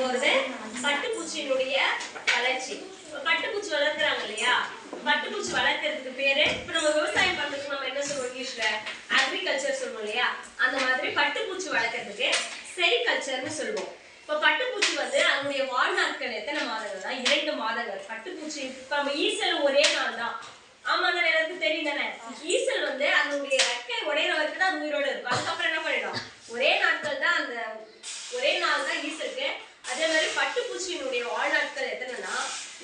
போறது பட்டுப்பூச்சியினுடைய வளர்ச்சி. பட்டுப்பூச்சி வளர்க்குறாங்க இல்லையா, பட்டுப்பூச்சி வளர்க்கறதுக்கு பேரு இப்ப நம்ம விவசாயம் பண்றதுக்கு நம்ம என்ன சொல்லுவோம், இங்கிலீஷ்ல அக்ரிகல்ச்சர் சொல்லுவோம் இல்லையா, அந்த மாதிரி பட்டுப்பூச்சி வளர்க்கறதுக்கு செரிகல்ச்சர்னு சொல்லுவோம். இப்ப பட்டுப்பூச்சி வந்து அதனுடைய வாழ்நாட்கள் எத்தனை மாதங்கள்னா 2 மாதங்கள். பட்டுப்பூச்சி இப்ப நம்ம ஈசல் ஒரே நாள் தான். ஆமா தானே, எல்லாருக்கும் தெரியும் தானே. ஈசல் வந்து அதனுடைய ரெக்கை உடையிற வரைக்கும் தான் உயிரோட இருக்கும். அதுக்கப்புறம் என்ன பண்ணிடும், ஒரே நாட்கள் தான், அந்த ஒரே நாள் தான் ஈசலுக்கு. அதே மாதிரி பட்டுப்பூச்சியினுடைய வாழ்நாட்கள் எத்தனைன்னா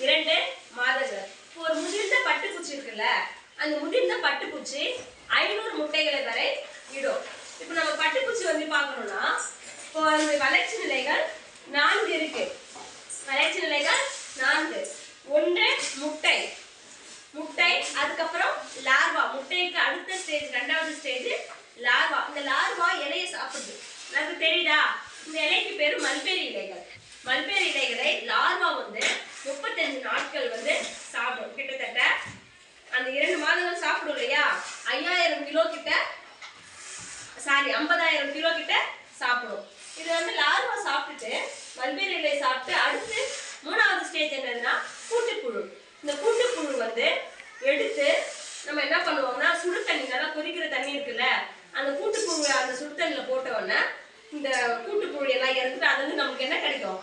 2 மாதங்கள். ஒரு முதிர்ந்த பட்டுப்பூச்சி இருக்குல்ல, அந்த முதிர்ந்த பட்டுப்பூச்சி 500 முட்டைகளை வரை இடும். இப்ப நம்ம பட்டுப்பூச்சி வந்து பார்க்கணும்னா இப்போ அதனுடைய வளர்ச்சி நிலைகள் 4 இருக்கு. வளர்ச்சி நிலைகள் 4. 1 முட்டை, முட்டை, அதுக்கப்புறம் லார்வா. முட்டைக்கு அடுத்த ஸ்டேஜ், 2வது ஸ்டேஜ் லார்வா. இந்த லார்வா இலையை சாப்பிடுது. எனக்கு தெரியுதா, இந்த இலைக்கு பேரு மல்பெரி இலைகள். மல்பெரி இலைகளை லார்வா வந்து 35 நாட்கள் வந்து சாப்பிடும். கிட்டத்தட்ட அந்த 2 மாதங்கள் சாப்பிடும் இல்லையா, 5000 கிலோ கிட்ட, 50,000 கிலோ கிட்ட சாப்பிடும். இது வந்து லார்வா சாப்பிட்டுட்டு மல்பெரி இலை சாப்பிட்டு அடுத்து 3வது ஸ்டேஜ் என்னன்னா கூட்டுப்புழு. இந்த கூட்டுப்புழு வந்து எடுத்து நம்ம என்ன பண்ணுவோம்னா, சுடு தண்ணி, நல்லா கொதிக்கிற தண்ணி இருக்குல்ல, அந்த கூட்டுப்புழு அந்த சுடு தண்ணியில போட்ட உடனே இந்த கூட்டுப்புழு எல்லாம் இறந்துட்டு அது வந்து நமக்கு என்ன கிடைக்கும்,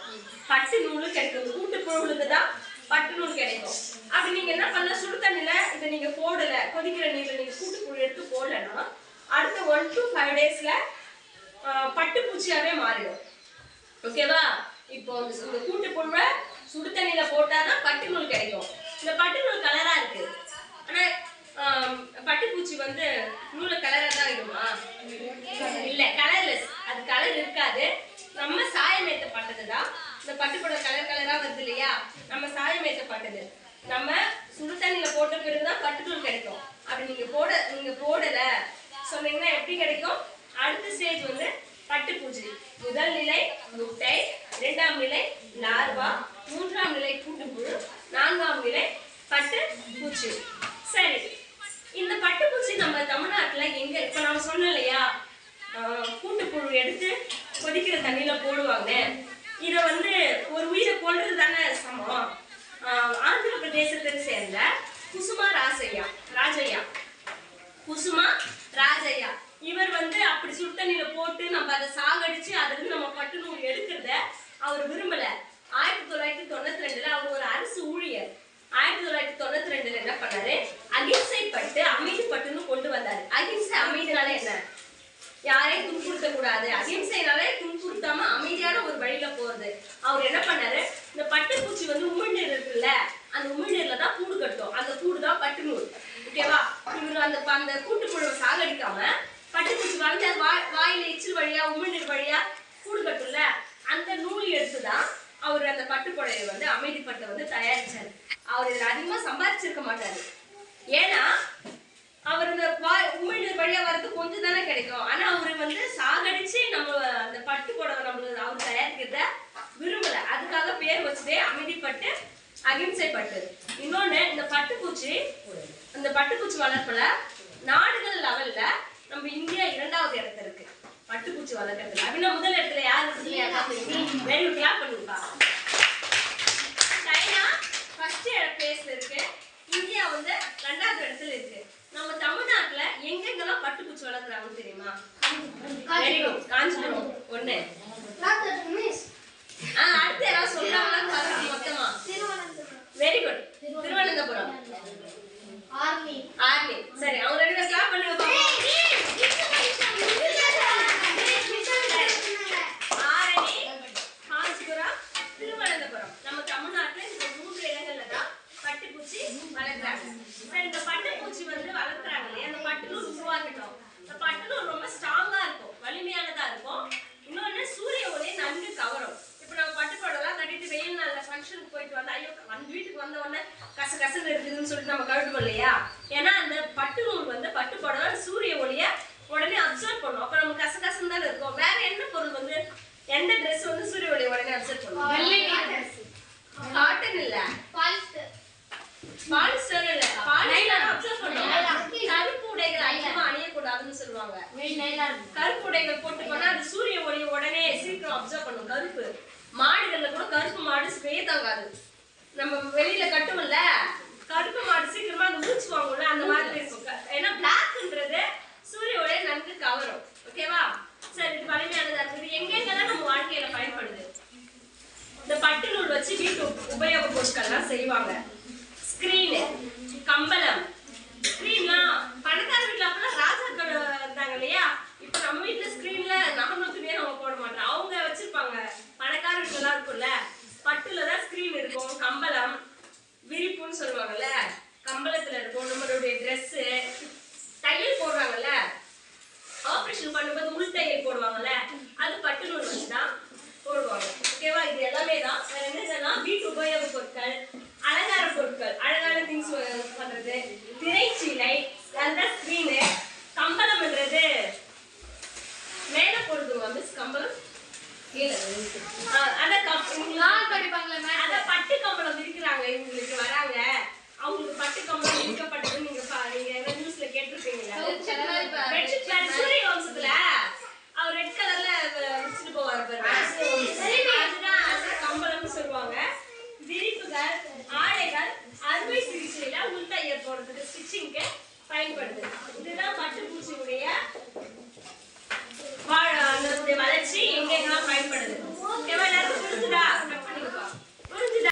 பட்டு நூல் கிடைக்கும். இந்த கூட்டுப்புழுல தான் பட்டு நூல் கிடைக்கும். அப்படி நீங்க என்ன பண்ண, சுடு தண்ணியில இதை நீங்க போடல, கொதிக்கிற நீர்ல நீங்க கூட்டுப்புழு எடுத்து போடலன்னா அடுத்த 1 to 5 டேஸ்ல பட்டுப்பூச்சியாவே மாறிடும். ஓகேவா. இப்போ இந்த கூட்டுப்புழுவை சுடு தண்ணியில போட்டாதான் பட்டு நூல் கிடைக்கும். இந்த பட்டு நூல் கலரா இருக்கு, ஆனா பட்டுப்பூச்சி வந்து நூல கலரா தான் இருக்குமா, இல்ல, கலர்லெஸ். அது கலர் இருக்காது. நம்ம சாயம் ஏற்றப்பட்டதுதான். இந்த பட்டுப்போட கலர் கலரா வருது இல்லையா, நம்ம சாயம் ஏற்றப்பட்டது. நம்ம சுடு தண்ணியில போட்ட பிறகுதான் பட்டு நூல் கிடைக்கும். அப்படி நீங்க போடல சொன்னீங்கன்னா எப்படி கிடைக்கும், அடுத்த ஸ்டேஜ் வந்து பட்டுப்பூச்சி. முதல் நிலை முட்டை, 2ஆம் நிலை லார்வா, 3ஆம் நிலை கூட்டுப்புழு, 4ஆம் நிலை பட்டுப்பூச்சி. சரி, இந்த பட்டுப்பூச்சி நம்ம தமிழ்நாட்டுல எங்க, இப்ப நான் சொன்னேன் இல்லையா, கூட்டுப்புழு எடுத்து கொதிக்கிற தண்ணியில போடுவாங்க. இத வந்து ஒரு உயிரை கொல்றது தானே சமம். ஆந்திர பிரதேசத்தை சேர்ந்த குசுமா ராஜையா, குசுமா ராஜையா, இவர் வந்து அப்படி சுடு தண்ணியில போட்டு நம்ம அதை சாகடிச்சு அதுல நம்ம பட்டு நூல் எடுக்கிறத அவர் விரும்பல. 1992 அவர் ஒரு அரசு ஊழியர். 1992 என்ன பண்ணாரு, அகிம்சை பட்டு, அமைதி பட்டுன்னு கொண்டு வந்தாரு. அகிம்சை, அமைதினால என்ன, யாரையும் துன்புறுத்த கூடாது. அகிம்சைனாலே துன்புறுத்தாம அமைதியான ஒரு வழியில போறது. அவர் என்ன பண்ணாரு, இந்த பட்டுப்பூச்சி வந்து உமிழ்நீர் இருக்குல்ல, அந்த உமிழ்நீர்ல தான் கூடு கட்டும். அந்த கூடு தான் பட்டு நூல். ஓகேவா. இவர் அந்த கூட்டுப்புழுவை சாகடிக்காம பட்டுப்பூச்சி வளர்ந்து வாயில எச்சில் வழியா உமிழ்நீர் வழியா கூடு கட்டும்ல, அந்த நூல் எடுத்துதான் அவர் அந்த பட்டுப்புழையை வந்து அமைதிப்பட்டை வந்து தயாரிச்சாரு. அவர் இதுல அதிகமா சம்பாதிச்சிருக்க மாட்டாரு. ஏன்னா அவர் இந்த உமிழ்நீர் வழியா வர்றது கொஞ்சம் தானே கிடைக்கும். ஆனா அவரு வந்து சாகடிச்சு நம்ம அந்த பட்டு புடவை நம்மளுக்கு அவர் தயாரிக்கிறத விரும்பல. அதுக்காக பேர் வச்சதே அமைதிப்பட்டு, அகிம்சை பட்டு. இன்னொன்னு, இந்த பட்டுப்பூச்சி, அந்த பட்டுப்பூச்சி வளர்ப்புல நாடுகள் லெவல்ல நம்ம இந்தியா 2வது இடத்துல இருக்கு பட்டுப்பூச்சி வளர்க்கறதுல. அப்படின்னா முதல் இடத்துல யார் இருக்கு, வெரி கிளாப் பண்ணுப்பா. சைனா ஃபர்ஸ்ட் பிளேஸ்ல இருக்கு, இந்தியா வந்து 2வது இடத்துல இருக்கு. நம்ம தமிழ்நாட்டுல எங்கெங்கெல்லாம் பட்டுப்பூச்சி வளர்க்குறாங்கன்னு தெரியுமா? Very good. காஞ்சிபுரம் 1. அடுத்து யாராவது சொல்றாங்களான்னு பாருங்க மொத்தமா. Very good. திருவனந்தபுரம். ஆர்மி. சரி, அவங்க 2 பேரும் கிளாப் பண்ணுங்க பாப்போம். ஆரணி, காஞ்சிபுரம், திருவனந்தபுரம். நம்ம தமிழ்நாட்டுல இந்த 3 இடங்கள்ல தான் பட்டுப்பூச்சி வளர்க்குறாங்க. சரி, இந்த பட்டுப்பூச்சி வந்து வளர்க்குறாங்க இல்லையா, அந்த பட்டு நூல் உருவாக்கிட்டோம். இந்த பட்டு நூல் ரொம்ப ஸ்ட்ராங்கா இருக்கும், வலிமையானதா இருக்கும். இன்னொன்னு, சூரிய ஒளி நன்கு கவரும். இப்ப நம்ம பட்டுப்படலாம் கட்டிட்டு வெயில் நாள்ல ஃபங்க்ஷனுக்கு போயிட்டு வந்தா, ஐயோ வீட்டுக்கு வந்த உடனே கசகசன்னு இருக்குதுன்னு சொல்லிட்டு நம்ம கழுட்டுவோம் இல்லையா. ஏன்னா அந்த பட்டு நூல் வந்து பட்டுப்படவை சூரிய ஒளிய உடனே அப்சர்வ் பண்ணும். அப்ப நம்ம கசகசன்னு தானே இருக்கும். வேற என்ன பொருள் வந்து, எந்த ட்ரெஸ் வந்து சூரிய ஒளிய உடனே அப்சர்வ் பண்ணும்? காட்டன் இல்ல, பாலிஸ்டர் இல்ல, பாலிஸ்டர் அப்சர்வ் பண்ணும். கருப்பு உடைகள் அதிகமா அணியக்கூடாதுன்னு சொல்லுவாங்க. கருப்பு உடைகள் போட்டு போனா அது சூரிய ஒளிய உடனே சீக்கிரம் அப்சர்வ் பண்ணும். கருப்பு மாடுகள்ல கூடாது. நம்ம வெளியில கட்டுவோம்ல, கருப்பு மாடு சீக்கிரமா அந்த மூச்சு வாங்கும்ல, அந்த மாதிரி இருக்கும். ஏன்னா பிளாக்ன்றது சூரிய ஒளியை நன்கு கவரும். ஓகேவா? சரி, இது வலிமையானதா இருக்குது. எங்கெங்கெல்லாம் நம்ம வாழ்க்கையில பயன்படுது? இந்த பட்டு நூல் வச்சு வீட்டு உபயோக பொருட்கள்லாம் செய்வாங்க. ஸ்கிரீனு, கம்பளம். ஸ்கிரீன்லாம் பணக்கார வீட்டுல அப்பெல்லாம் ராஜாக்கள் இருந்தாங்க இல்லையா? இப்ப நம்ம வீட்டுல ஸ்கிரீன்ல நார்மல் துணியே நம்ம போட மாட்டோம். அவங்க வச்சிருப்பாங்க. பணக்கார வீட்டுல இருக்கும்ல, பட்டுலதான் ஸ்கிரீன் இருக்கும். கம்பளம், விரிப்புன்னு சொல்லுவாங்கல்ல, கம்பளத்துல இருக்கும். நம்மளுடைய ட்ரெஸ், தையல் போடுறாங்கல்ல, ஆபரேஷன் பண்ணும்போது உள் தையல் போடுவாங்கல்ல, அது பட்டு நூல் வச்சுதான் போடுவாங்க. ஓகேவா? இது எல்லாமே தான். வேற என்னன்னா வீட்டு உபயோக பொருட்கள், அலங்கார பொருட்கள், அழகான திங்ஸ் பண்றது, திரைச்சீலை, அதுதான் ஸ்கிரீனு. கம்பளம்ன்றது மேல போடுதுங்க மிஸ். கம்பளம் அத பட்டு கம்பளம் விற்கிறாங்க. இவங்களுக்கு வராங்க, அவங்களுக்கு பட்டு கம்பளம் விற்கப்பட்டது. நீங்க நியூஸ்ல கேட்டிருப்பீங்களா? சூரிய வம்சத்துல அவர் ரெட் கலர்ல வச்சுட்டு போவார் பாருங்க, அதுதான் கம்பளம்னு சொல்லுவாங்க. விரிப்புகள், ஆடைகள் அறுவை சிகிச்சையில உள்தையல் போடுறதுக்கு, ஸ்டிச்சிங்க்கு பயன்படுது.